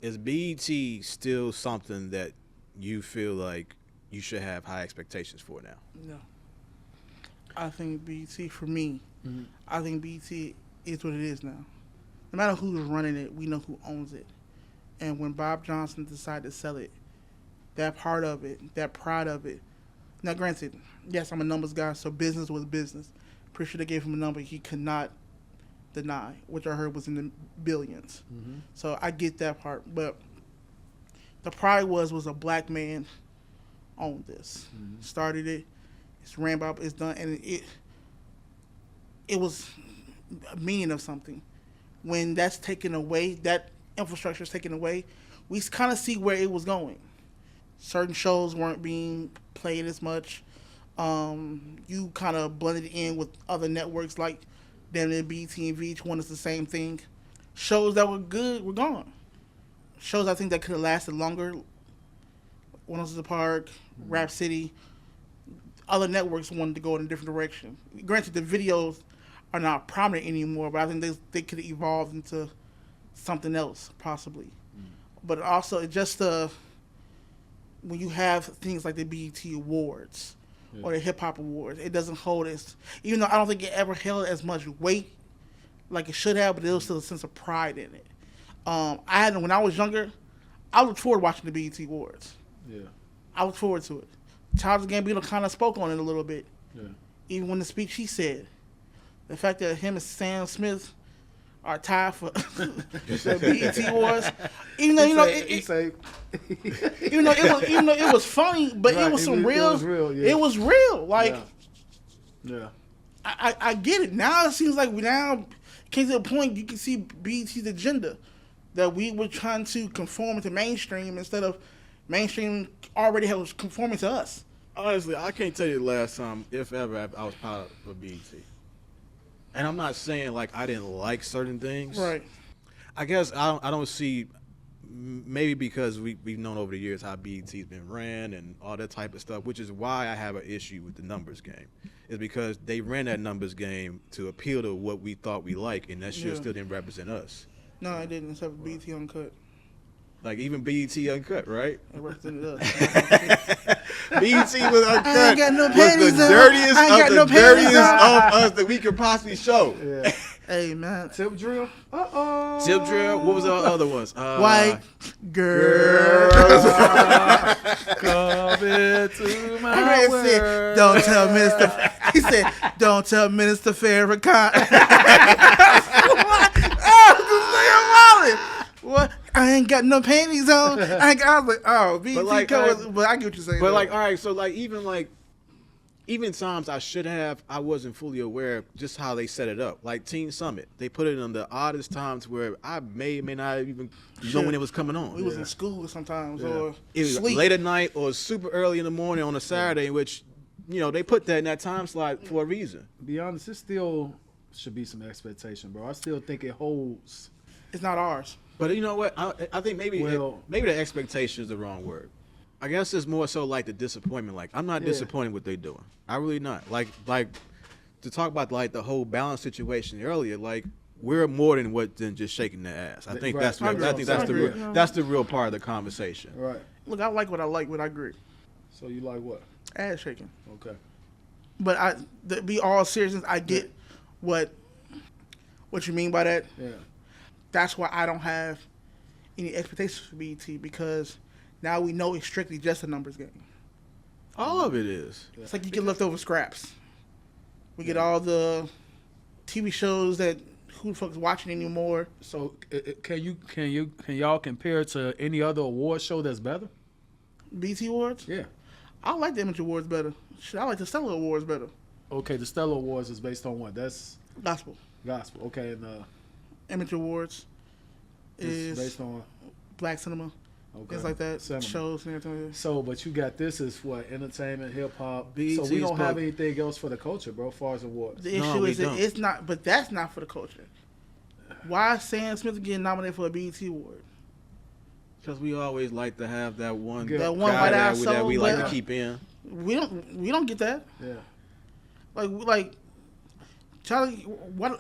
Is BET still something that you feel like you should have high expectations for now? No, I think BET for me. Mm-hmm. I think BET is what it is now. No matter who's running it, we know who owns it. And when Bob Johnson decided to sell it, that part of it, that pride of it. Now, granted, yes, I'm a numbers guy, so business was business. Pretty sure they gave him a number he could not deny, which I heard was in the billions. Mm-hmm. So I get that part, but the pride was a black man owned this, started it, it's ran by, it's done, and it was a meaning of something. When that's taken away, that infrastructure is taken away, we kind of see where it was going. Certain shows weren't being played as much. You kind of blended in with other networks like damn near BT and VH1 is the same thing. Shows that were good were gone. Shows I think that could have lasted longer. One of the Park, Rap City. Other networks wanted to go in a different direction. Granted, the videos are not prominent anymore, but I think they could have evolved into something else possibly. But also, it just when you have things like the BET Awards or the Hip Hop Awards, it doesn't hold as, even though I don't think it ever held as much weight like it should have, but there was still a sense of pride in it. When I was younger, I looked forward to watching the BET Awards. Yeah. I looked forward to it. Childish Gambino kind of spoke on it a little bit. Yeah. Even when the speech he said, the fact that him and Sam Smith are tied for the BET Awards, even though even though it was funny, but Right, it was some it was real, yeah. It was real. Like Yeah. I get it. Now it seems like we now came to a point you can see BET's agenda that we were trying to conform to mainstream instead of mainstream already was conforming to us. Honestly, I can't tell you the last time, if ever, I was part of BET. And I'm not saying like I didn't like certain things. Right. I guess I don't see, maybe because we've known over the years how BET's been ran and all that type of stuff, which is why I have an issue with the numbers game. Is because they ran that numbers game to appeal to what we thought we like, and that shit still didn't represent us. No, I didn't, except for BET Uncut. Like even BET Uncut, right? It represented us. BET was Uncut. I ain't got no was panties the on. dirtiest I ain't of got the no panties dirtiest on. of us that we could possibly show. Yeah. Hey, man. Tip drill. Uh-oh. Tip drill. What was the other ones? White girl. Come into my He world. said, don't tell Minister. He said, don't tell Minister Farrakhan. What? I ain't got no panties on. I was like, oh, BT like, but I get what you're saying. But though. like, all right, so like even times I should have, I wasn't fully aware of just how they set it up. Like Teen Summit, they put it on the oddest times where I may not even know when it was coming on. we was in school sometimes Yeah. or It was sleep. late at night or super early in the morning on a Saturday, which they put that in that time slot for a reason. To be honest, it still should be some expectation, bro. I still think it holds. It's not ours. But you know what? I think maybe Well- maybe the expectation is the wrong word. I guess it's more so like the disappointment. Like I'm not Yeah. disappointed with what they're doing. I really not. Like to talk about like the whole balance situation earlier. Like we're more than just shaking their ass. I think Right. that's I agree. that's the real part of the conversation. Right. Look, I like what I like, but I agree. So you like what? Ass shaking. Okay. But to be all seriousness, I get what you mean by that. Yeah. That's why I don't have any expectations for BET because now we know it's strictly just a numbers game. All of it is. It's like you get leftover scraps. We get all the TV shows that who the fuck's watching anymore. So can y'all compare it to any other award show that's better? BET Awards? Yeah. I like the Image Awards better. Shit, I like the Stellar Awards better. Okay, the Stellar Awards is based on what? That's Gospel. gospel. Okay, and Image Awards it's is based on black cinema. okay. Things like that. Cinema. Shows and everything. So, but you got this as what? Entertainment, hip hop. BET So we is don't have pub- anything else for the culture, bro. As far as awards. The No, issue we is that don't. it's not, but that's not for the culture. Why is Sam Smith getting nominated for a BET Award? Because we always like to have that one That guy one white that, ass that we soul, like but- to keep in. We don't get that. Yeah. Like Charlie, So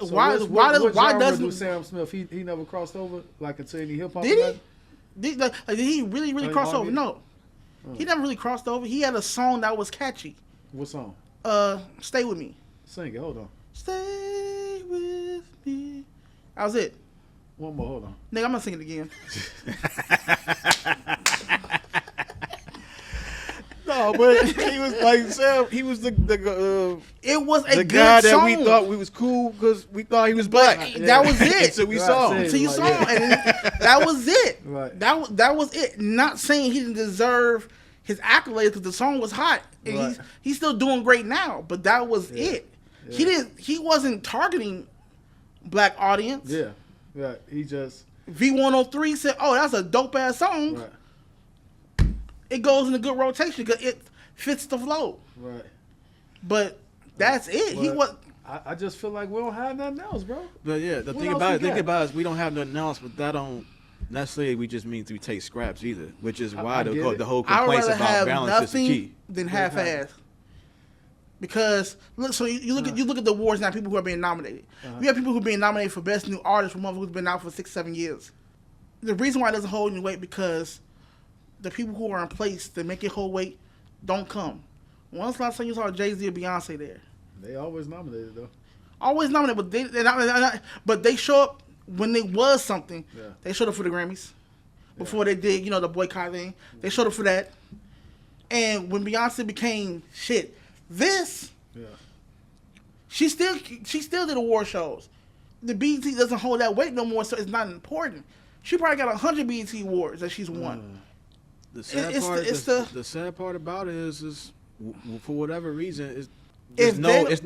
why what genre doesn't do Sam Smith? He never crossed over like into any hip hop. Did he? Did he really Like cross over? R&B? No, he never really crossed over. He had a song that was catchy. What song? Stay with me. Sing it. Hold on. Stay with me. That was it. One more. Hold on. Nigga, I'm not singing it again. No, but he was like Sam. He was the It was a good guy that song. we thought we was cool because we thought he was black. That was it. Until we Right, saw him. same. Until you Like, saw yeah. him, and that was it. Right. That was it. Not saying he didn't deserve his accolades because the song was hot, and Right. he's still doing great now. But that was it. Yeah. He wasn't targeting black audience. Yeah. Right. He just. V103 said, "Oh, that's a dope ass song." Right. It goes in a good rotation because it fits the flow. Right. But that's it. He But was. I just feel like we don't have nothing else, bro. But yeah, the What thing else about we it, think got? about it is we don't have nothing else, but that don't necessarily we just means we take scraps either, which is why I the, get the it. whole I'd complaints rather about have balance is the nothing key. than half-ass. Because look, so you look at the awards now. People who are being nominated. We have people who are being nominated for best new artist for motherfuckers who's been out for 6-7 years. The reason why it doesn't hold any weight because the people who are in place to make it hold weight don't come. When's the last time you saw Jay-Z or Beyonce there? They always nominated though. Always nominated, but they're not, but they show up when there was something. Yeah. They showed up for the Grammys before they did, the boycott thing. They showed up for that. And when Beyonce became shit, Yeah. she still did award shows. The BET doesn't hold that weight no more, so it's not important. She probably got 100 BET awards that she's won. The sad It's part, the- the sad part about it is for whatever reason, If they- it's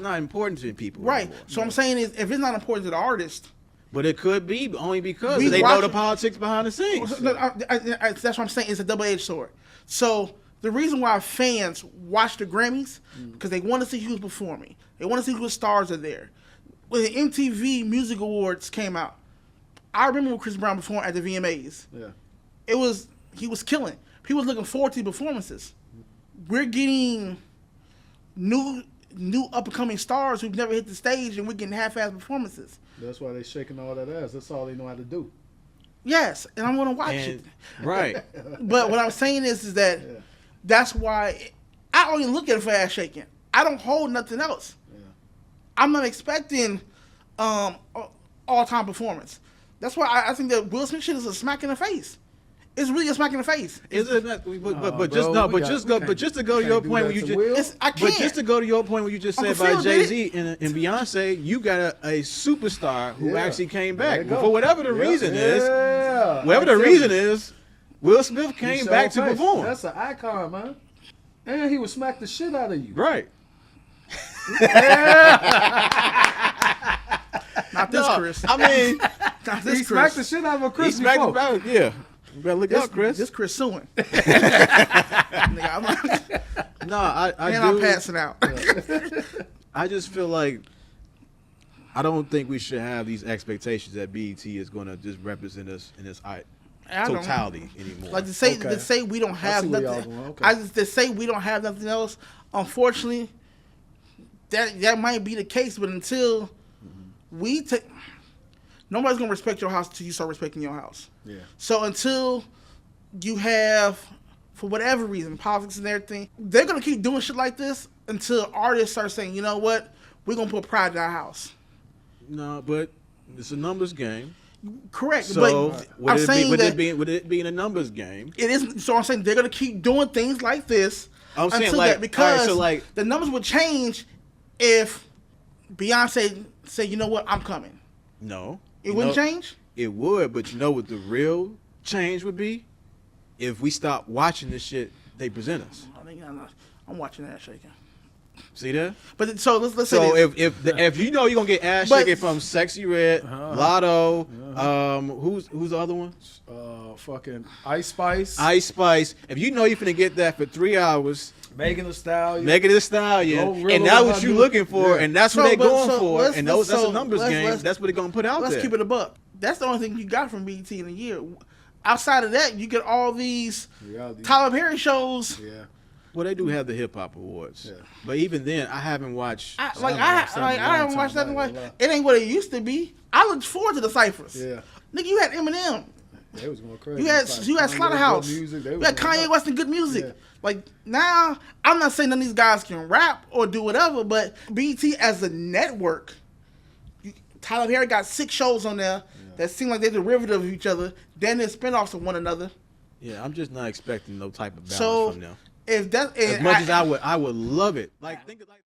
not important to people. Right. anymore. So I'm saying is, if it's not important to the artist, But it could be only because We they watch know the it- politics behind the scenes. no, that's what I'm saying. It's a double-edged sword. So the reason why fans watch the Grammys because they want to see who's performing. They want to see who stars are there. When the MTV Music Awards came out, I remember when Chris Brown performed at the VMAs. Yeah. He was killing. People was looking forward to the performances. We're getting new up and coming stars who've never hit the stage, and we're getting half-ass performances. That's why they shaking all that ass. That's all they know how to do. Yes, and I'm gonna watch it. Right. But what I'm saying is that Yeah. that's why I only look at it for ass shaking. I don't hold nothing else. Yeah. I'm not expecting all-time performance. That's why I think that Will Smith shit is a smack in the face. It's really a smack in the face. Is it not? But bro, just to go to your do point that where you to just Will. I But can't. just to go to your point where you just said Uncle about Phil did Jay-Z and Beyonce, you got a superstar who Yeah. actually came There back. you go. For whatever the Yep. reason is, Yeah. whatever the I'm reason telling you. is, Will Smith He came showed back to face. perform. That's an icon, man. And he would smack the shit out of you. Right. Not this No, Chris. I mean, Not He this smacked the Chris. shit out of a he Chris smacked before. about yeah. You better look out, Chris. This Chris suing. Nigga, I'm not, No, I and do. I'm passing out. I just feel like I don't think we should have these expectations that BET is going to just represent us in this I don't- totality anymore. Like to say Okay. to say we don't have see where y'all nothing. going. Okay. I just to say we don't have nothing else. Unfortunately, that might be the case. But until we take, nobody's gonna respect your house until you start respecting your house. Yeah. So until you have, for whatever reason, politics and everything, they're gonna keep doing shit like this until artists start saying, you know what, we're gonna put pride in our house. No, but it's a numbers game. Correct. So but I'm saying would that it being a numbers game? it isn't. So I'm saying they're gonna keep doing things like this I'm saying, until like, that because all right, so, like- the numbers would change if Beyonce said, you know what, I'm coming. No, It You wouldn't know, change. It would, but you know what the real change would be? If we stop watching the shit they present us. I think I'm watching that shaking. See that? But so let's say So this. if you know you're gonna get ass But- shaking from Sexy Red, Lotto, who's the other one? Fucking Ice Spice. Ice Spice. If you know you're finna get that for 3 hours, Megan Thee Stallion. Megan Thee Stallion, Glorilla and that's what Hadid. you're looking for, Yeah. and that's So, what they're but- going so for, let's- and let's- that's so a numbers let's- game. let's- That's what they're gonna put out Let's there. keep it a buck. That's the only thing you got from BET in a year. Outside of that, you get all these Reality. Tyler Perry shows. Yeah. Well, they do have the hip hop awards, Yeah. but even then, I haven't watched. I haven't watched that in a long haven't watched time, that in like, like a lot. it ain't what it used to be. I look forward to the ciphers. Yeah. Nigga, you had Eminem. They was going crazy. You had It's like you had Kanye, Slaughterhouse. good music, they You was had going Kanye up. West and good music. Yeah. Like now, I'm not saying none of these guys can rap or do whatever, but BT as a network, Tyler Perry got 6 shows on there that seem like they're derivative of each other. Then they're spinoffs of one another. Yeah, I'm just not expecting no type of balance So from them. if that, As much as I would love it. Like think of like.